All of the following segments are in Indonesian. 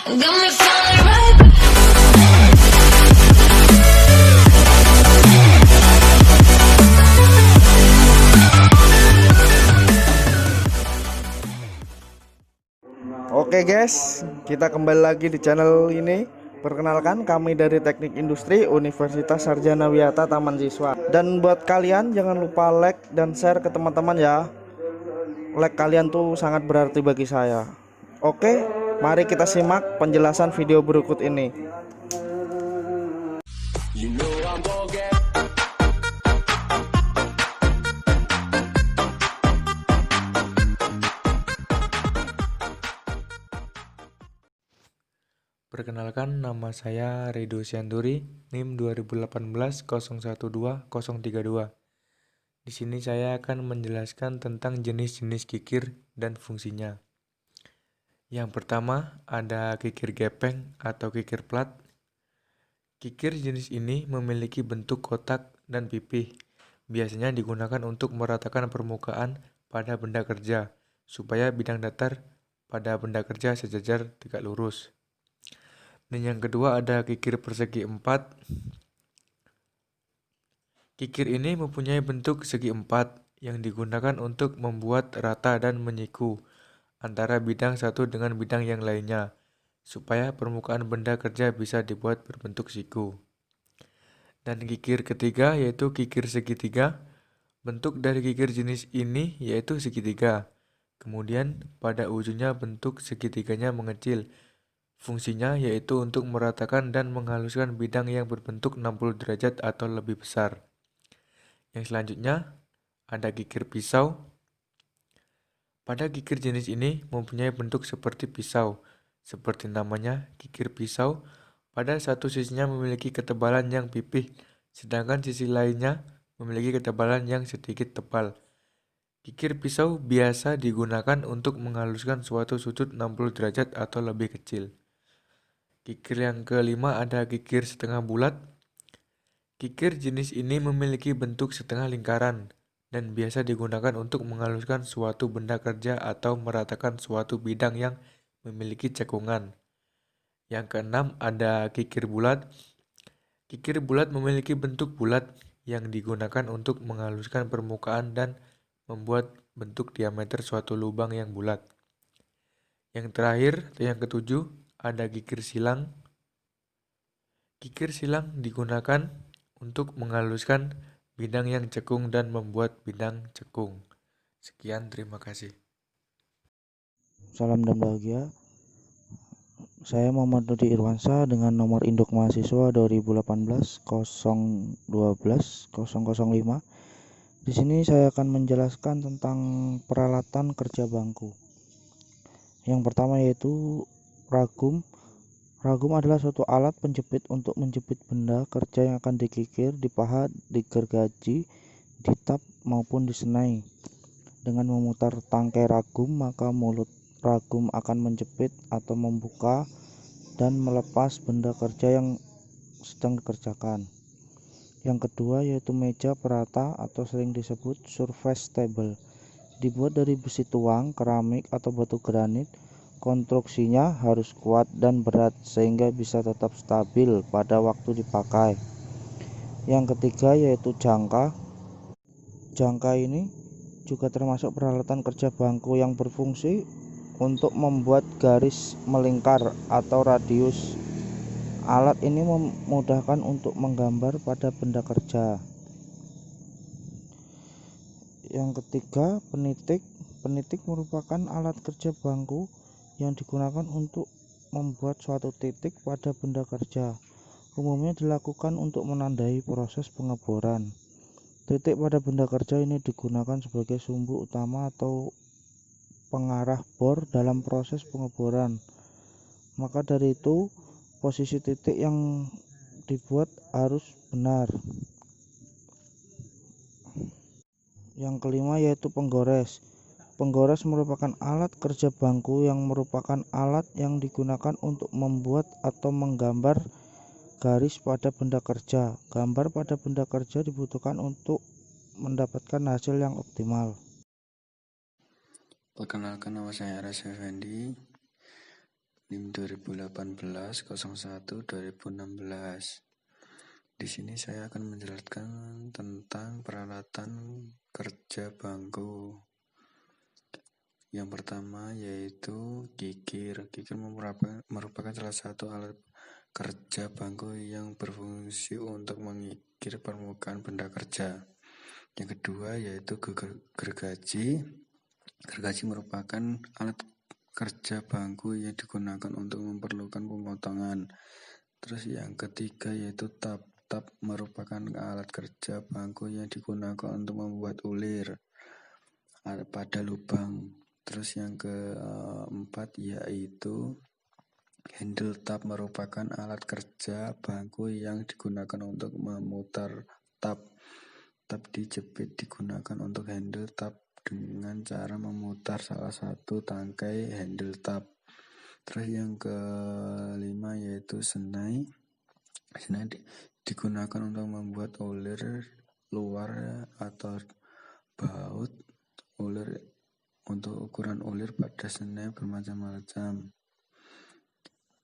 Got me falling right back. Oke guys, kita kembali lagi di channel ini. Perkenalkan, kami dari Teknik Industri Universitas Sarjana Wiyata Taman Siswa. Dan buat kalian jangan lupa like dan share ke teman-teman ya. Like kalian tuh sangat berarti bagi saya. Oke, mari kita simak penjelasan video berikut ini. Perkenalkan, nama saya Rido Sianduri, NIM 2018-012032. Di sini saya akan menjelaskan tentang jenis-jenis kikir dan fungsinya. Yang pertama, ada kikir gepeng atau kikir plat. Kikir jenis ini memiliki bentuk kotak dan pipih. Biasanya digunakan untuk meratakan permukaan pada benda kerja, supaya bidang datar pada benda kerja sejajar tegak lurus. Dan yang kedua ada kikir persegi 4. Kikir ini mempunyai bentuk segi 4 yang digunakan untuk membuat rata dan menyiku antara bidang satu dengan bidang yang lainnya, supaya permukaan benda kerja bisa dibuat berbentuk siku. Dan kikir ketiga yaitu kikir segitiga. Bentuk dari kikir jenis ini yaitu segitiga. Kemudian pada ujungnya bentuk segitiganya mengecil. Fungsinya yaitu untuk meratakan dan menghaluskan bidang yang berbentuk 60 derajat atau lebih besar. Yang selanjutnya ada kikir pisau. Pada kikir jenis ini mempunyai bentuk seperti pisau. Seperti namanya, kikir pisau pada satu sisinya memiliki ketebalan yang pipih, sedangkan sisi lainnya memiliki ketebalan yang sedikit tebal. Kikir pisau biasa digunakan untuk menghaluskan suatu sudut 60 derajat atau lebih kecil. Kikir yang kelima ada kikir setengah bulat. Kikir jenis ini memiliki bentuk setengah lingkaran dan biasa digunakan untuk menghaluskan suatu benda kerja atau meratakan suatu bidang yang memiliki cekungan. Yang keenam ada kikir bulat. Kikir bulat memiliki bentuk bulat yang digunakan untuk menghaluskan permukaan dan membuat bentuk diameter suatu lubang yang bulat. Yang terakhir, yang ketujuh, ada kikir silang. Kikir silang digunakan untuk menghaluskan bidang yang cekung dan membuat bidang cekung. Sekian, terima kasih. Salam dan bahagia. Saya Muhammad Nudi Irwansyah dengan nomor induk mahasiswa 2018 012 005. Di sini saya akan menjelaskan tentang peralatan kerja bangku. Yang pertama yaitu ragum. Ragum adalah suatu alat penjepit untuk menjepit benda kerja yang akan dikikir, dipahat, digergaji, ditap maupun disenai. Dengan memutar tangkai ragum, maka mulut ragum akan menjepit atau membuka dan melepas benda kerja yang sedang dikerjakan. Yang kedua yaitu meja perata atau sering disebut surface table. Dibuat dari besi tuang, keramik atau batu granit. Konstruksinya harus kuat dan berat sehingga bisa tetap stabil pada waktu dipakai. Yang ketiga yaitu jangka. Jangka ini juga termasuk peralatan kerja bangku yang berfungsi untuk membuat garis melingkar atau radius. Alat ini memudahkan untuk menggambar pada benda kerja. Yang ketiga, penitik. Penitik merupakan alat kerja bangku yang digunakan untuk membuat suatu titik pada benda kerja. Umumnya dilakukan untuk menandai proses pengeboran. Titik pada benda kerja ini digunakan sebagai sumbu utama atau pengarah bor dalam proses pengeboran. Maka dari itu, posisi titik yang dibuat harus benar. Yang kelima yaitu penggores. Penggores merupakan alat kerja bangku yang merupakan alat yang digunakan untuk membuat atau menggambar garis pada benda kerja. Gambar pada benda kerja dibutuhkan untuk mendapatkan hasil yang optimal. Perkenalkan, nama saya Aras Effendi. NIM 2018-01-2016. Di sini saya akan menjelaskan tentang peralatan kerja bangku. Yang pertama yaitu kikir. Kikir merupakan salah satu alat kerja bangku yang berfungsi untuk mengikir permukaan benda kerja. Yang kedua yaitu gergaji. Gergaji merupakan alat kerja bangku yang digunakan untuk memerlukan pemotongan. Terus yang ketiga yaitu tap. Tap merupakan alat kerja bangku yang digunakan untuk membuat ulir pada lubang. Terus yang keempat yaitu handle tab merupakan alat kerja bangku yang digunakan untuk memutar tab. Tab dijepit digunakan untuk handle tab dengan cara memutar salah satu tangkai handle tab. Terus yang kelima yaitu senai. Senai digunakan untuk membuat ulir luar atau baut. Ulir untuk ukuran ulir pada senai bermacam-macam.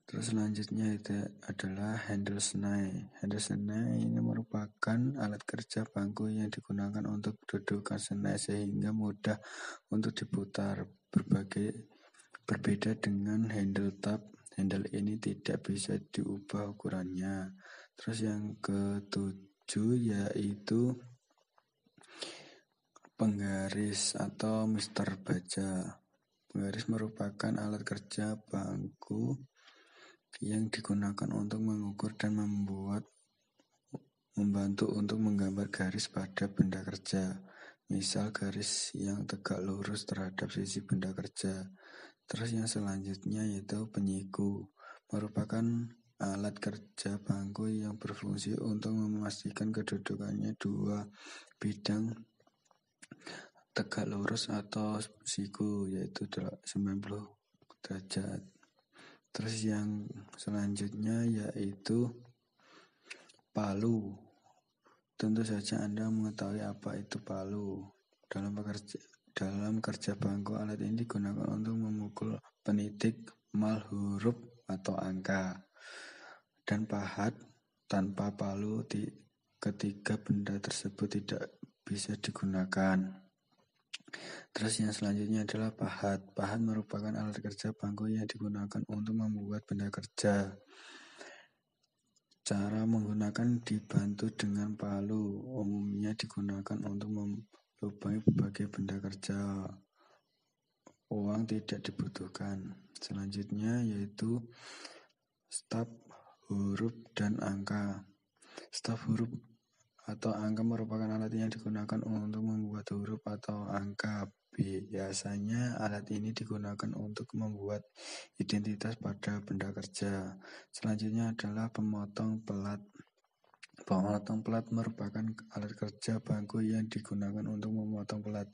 Terus selanjutnya itu adalah handle senai. Handle senai ini merupakan alat kerja bangku yang digunakan untuk dudukan senai sehingga mudah untuk diputar. Berbeda dengan handle tab. Handle ini tidak bisa diubah ukurannya. Terus yang ketujuh yaitu penggaris atau mister baja. Penggaris merupakan alat kerja bangku yang digunakan untuk mengukur dan membantu untuk menggambar garis pada benda kerja. Misal garis yang tegak lurus terhadap sisi benda kerja. Terus yang selanjutnya yaitu penyiku. Merupakan alat kerja bangku yang berfungsi untuk memastikan kedudukannya dua bidang tegak lurus atau siku yaitu 90 derajat. Terus yang selanjutnya yaitu palu. Tentu saja Anda mengetahui apa itu palu. Dalam kerja bangku, alat ini digunakan untuk memukul penitik, mal huruf atau angka, dan pahat. Tanpa palu ketiga benda tersebut tidak bisa digunakan. Terus yang selanjutnya adalah pahat. Pahat merupakan alat kerja bangku yang digunakan untuk membuat benda kerja. Cara menggunakan dibantu dengan palu. Umumnya digunakan untuk melubangi berbagai benda kerja. Uang tidak dibutuhkan. Selanjutnya yaitu staf, huruf, dan angka. Staf, huruf, atau angka merupakan alat yang digunakan untuk membuat huruf atau angka. Biasanya alat ini digunakan untuk membuat identitas pada benda kerja. Selanjutnya adalah pemotong pelat. Pemotong pelat merupakan alat kerja bangku yang digunakan untuk memotong pelat.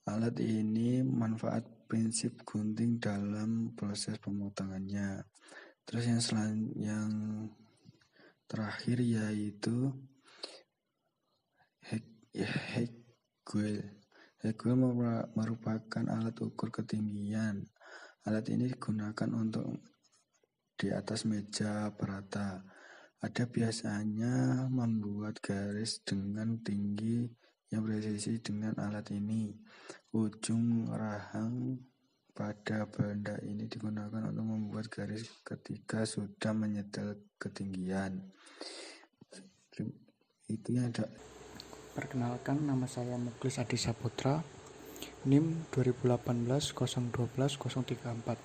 Alat ini manfaat prinsip gunting dalam proses pemotongannya. Terus yang terakhir yaitu hegwel. Hegwel merupakan alat ukur ketinggian. Alat ini digunakan untuk di atas meja perata. Ada biasanya membuat garis dengan tinggi yang presisi dengan alat ini. Ujung rahang pada benda ini digunakan untuk membuat garis ketika sudah menyetel ketinggian. Itu yang ada. Perkenalkan, nama saya Muklis Adi Saputra, NIM 2018-012-034.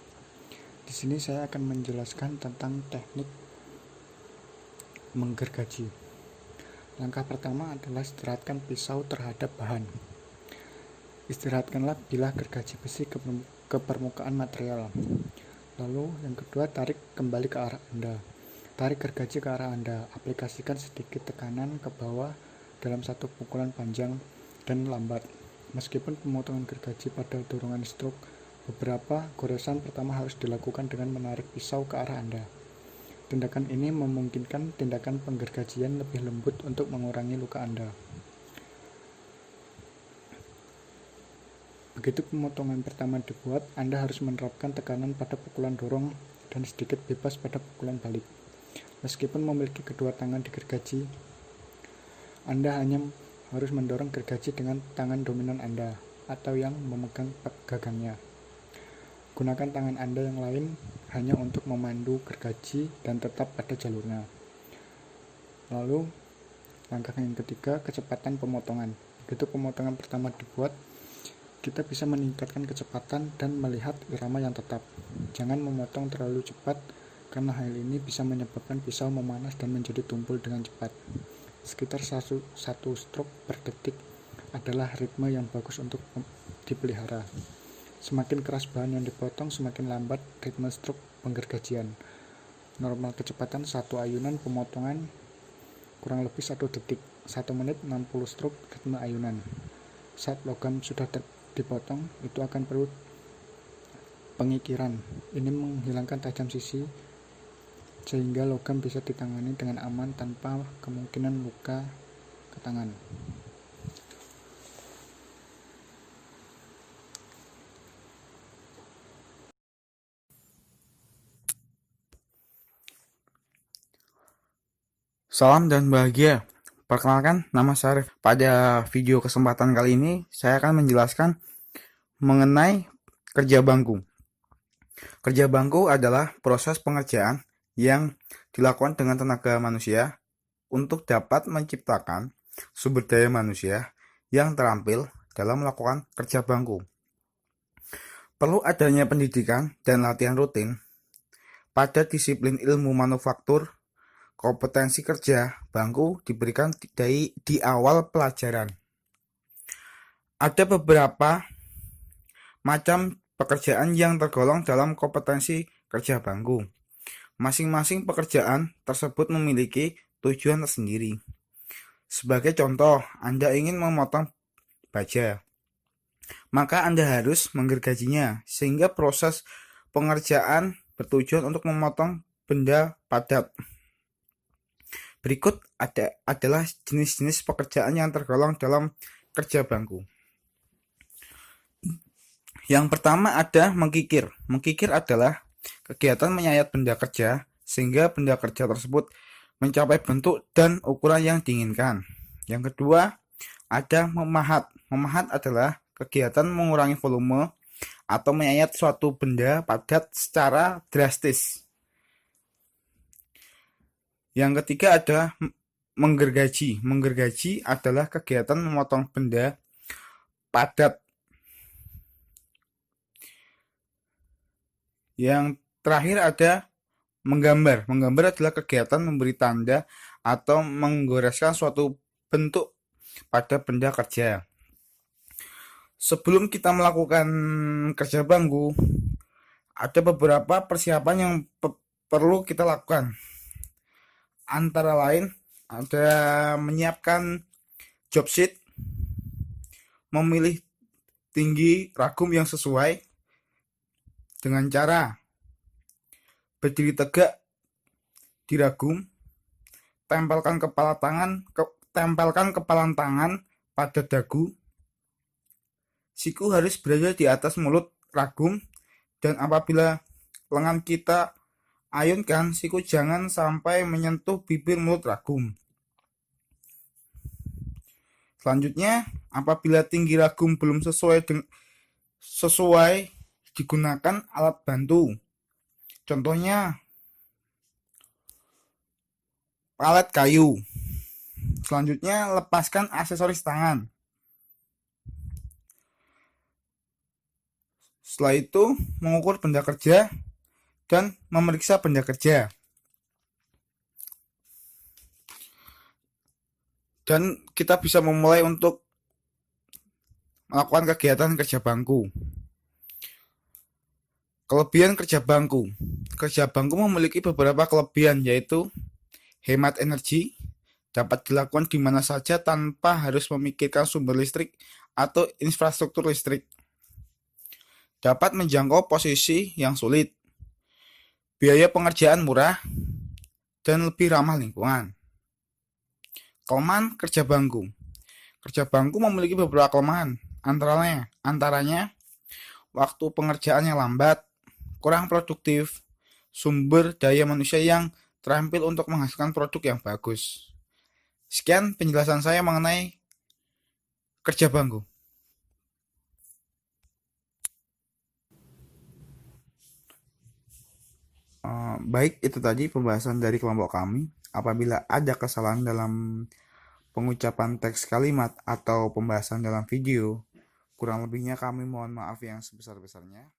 Di sini saya akan menjelaskan tentang teknik menggergaji. Langkah pertama adalah istirahatkan pisau terhadap bahan. Istirahatkanlah bilah gergaji besi ke permukaan material. Lalu yang kedua, tarik kembali ke arah Anda. Tarik gergaji ke arah Anda. Aplikasikan sedikit tekanan ke bawah dalam satu pukulan panjang dan lambat. Meskipun pemotongan gergaji pada dorongan stroke, beberapa goresan pertama harus dilakukan dengan menarik pisau ke arah Anda. Tindakan ini memungkinkan tindakan penggergajian lebih lembut untuk mengurangi luka Anda. Begitu pemotongan pertama dibuat, Anda harus menerapkan tekanan pada pukulan dorong dan sedikit bebas pada pukulan balik. Meskipun memiliki kedua tangan di gergaji, Anda hanya harus mendorong gergaji dengan tangan dominan Anda atau yang memegang gagangnya. Gunakan tangan Anda yang lain hanya untuk memandu gergaji dan tetap pada jalurnya. Lalu, langkah yang ketiga, kecepatan pemotongan. Begitu pemotongan pertama dibuat, kita bisa meningkatkan kecepatan dan melihat irama yang tetap. Jangan memotong terlalu cepat, karena hal ini bisa menyebabkan pisau memanas dan menjadi tumpul dengan cepat. Sekitar satu stroke per detik adalah ritme yang bagus untuk dipelihara. Semakin keras bahan yang dipotong, semakin lambat ritme stroke penggergajian. Normal kecepatan satu ayunan pemotongan kurang lebih 1 detik. 1 menit 60 stroke ritme ayunan. Saat logam sudah dipotong, itu akan perlu pengikiran. Ini menghilangkan tajam sisi sehingga logam bisa ditangani dengan aman tanpa kemungkinan luka ke tangan. Salam dan bahagia. Perkenalkan, nama saya Arif. Pada video kesempatan kali ini, saya akan menjelaskan mengenai kerja bangku. Kerja bangku adalah proses pengerjaan yang dilakukan dengan tenaga manusia untuk dapat menciptakan sumber daya manusia yang terampil dalam melakukan kerja bangku. Perlu adanya pendidikan dan latihan rutin pada disiplin ilmu manufaktur. Kompetensi kerja bangku diberikan di awal pelajaran. Ada beberapa macam pekerjaan yang tergolong dalam kompetensi kerja bangku. Masing-masing pekerjaan tersebut memiliki tujuan tersendiri. Sebagai contoh, Anda ingin memotong baja, maka Anda harus menggergajinya, sehingga proses pengerjaan bertujuan untuk memotong benda padat. Berikut adalah jenis-jenis pekerjaan yang tergolong dalam kerja bangku. Yang pertama ada mengkikir. Mengkikir adalah kegiatan menyayat benda kerja sehingga benda kerja tersebut mencapai bentuk dan ukuran yang diinginkan. Yang kedua ada memahat. Memahat adalah kegiatan mengurangi volume atau menyayat suatu benda padat secara drastis. Yang ketiga ada menggergaji. Menggergaji adalah kegiatan memotong benda padat. Yang terakhir ada menggambar. Menggambar adalah kegiatan memberi tanda atau menggoreskan suatu bentuk pada benda kerja. Sebelum kita melakukan kerja bangku, ada beberapa persiapan yang perlu kita lakukan. Antara lain ada menyiapkan job sheet, memilih tinggi ragum yang sesuai dengan cara berdiri tegak di ragum, tempelkan kepala tangan pada dagu, siku harus berada di atas mulut ragum, dan apabila lengan kita ayunkan, siku jangan sampai menyentuh bibir mulut ragum. Selanjutnya, apabila tinggi ragum belum sesuai, digunakan alat bantu. Contohnya, palet kayu. Selanjutnya, lepaskan aksesoris tangan. Setelah itu, mengukur benda kerja dan memeriksa benda kerja. Dan kita bisa memulai untuk melakukan kegiatan kerja bangku. Kelebihan kerja bangku. Kerja bangku memiliki beberapa kelebihan, yaitu hemat energi, dapat dilakukan di mana saja tanpa harus memikirkan sumber listrik atau infrastruktur listrik. Dapat menjangkau posisi yang sulit. Biaya pengerjaan murah dan lebih ramah lingkungan. Kelemahan kerja bangku. Kerja bangku memiliki beberapa kelemahan. Antaranya waktu pengerjaannya lambat, kurang produktif, sumber daya manusia yang terampil untuk menghasilkan produk yang bagus. Sekian penjelasan saya mengenai kerja bangku. Baik, itu tadi pembahasan dari kelompok kami. Apabila ada kesalahan dalam pengucapan teks kalimat atau pembahasan dalam video, kurang lebihnya kami mohon maaf yang sebesar-besarnya.